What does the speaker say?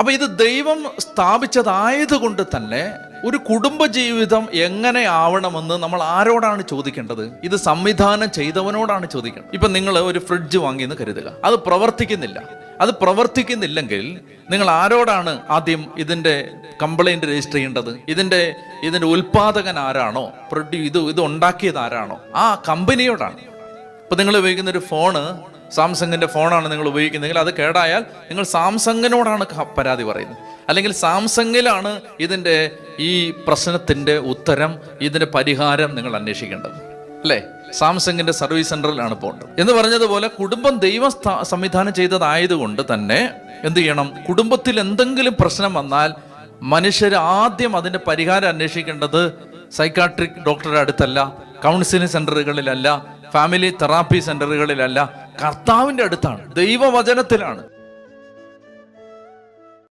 അപ്പൊ ഇത് ദൈവം സ്ഥാപിച്ചതായതുകൊണ്ട് തന്നെ ഒരു കുടുംബജീവിതം എങ്ങനെ ആവണമെന്ന് നമ്മൾ ആരോടാണ് ചോദിക്കേണ്ടത്? ഇത് സംവിധാനം ചെയ്തവനോടാണ് ചോദിക്കേണ്ടത്. ഇപ്പൊ നിങ്ങൾ ഒരു ഫ്രിഡ്ജ് വാങ്ങിയെന്ന് കരുതുക, അത് പ്രവർത്തിക്കുന്നില്ലെങ്കിൽ നിങ്ങൾ ആരോടാണ് ആദ്യം ഇതിന്റെ കംപ്ലൈന്റ് രജിസ്റ്റർ ചെയ്യേണ്ടത്? ഇതിന്റെ ഉൽപാദകൻ ആരാണോ, ഇത് ഉണ്ടാക്കിയത് ആരാണോ, ആ കമ്പനിയോടാണ്. ഇപ്പൊ നിങ്ങൾ ഉപയോഗിക്കുന്ന ഒരു ഫോണ് സാംസങ്ങിന്റെ ഫോണാണ് നിങ്ങൾ ഉപയോഗിക്കുന്നതെങ്കിൽ അത് കേടായാൽ നിങ്ങൾ സാംസങ്ങിനോടാണ് പരാതി പറയുന്നത്. അല്ലെങ്കിൽ സാംസങ്ങിലാണ് ഇതിന്റെ ഈ പ്രശ്നത്തിന്റെ ഉത്തരം, ഇതിന്റെ പരിഹാരം നിങ്ങൾ അന്വേഷിക്കേണ്ടത്, അല്ലേ? സാംസങ്ങിന്റെ സർവീസ് സെന്ററിലാണ് പോകേണ്ടത്. എന്ന് പറഞ്ഞതുപോലെ കുടുംബം ദൈവം സംവിധാനം ചെയ്തതായതുകൊണ്ട് തന്നെ എന്ത് ചെയ്യണം? കുടുംബത്തിൽ എന്തെങ്കിലും പ്രശ്നം വന്നാൽ മനുഷ്യർ ആദ്യം അതിന്റെ പരിഹാരം അന്വേഷിക്കേണ്ടത് സൈക്കാട്രിക് ഡോക്ടറുടെ അടുത്തല്ല, കൗൺസിലിംഗ് സെന്ററുകളിലല്ല, ഫാമിലി തെറാപ്പി സെന്ററുകളിലല്ല, കർത്താവിന്റെ അടുത്താണ്, ദൈവവചനത്തിലാണ്.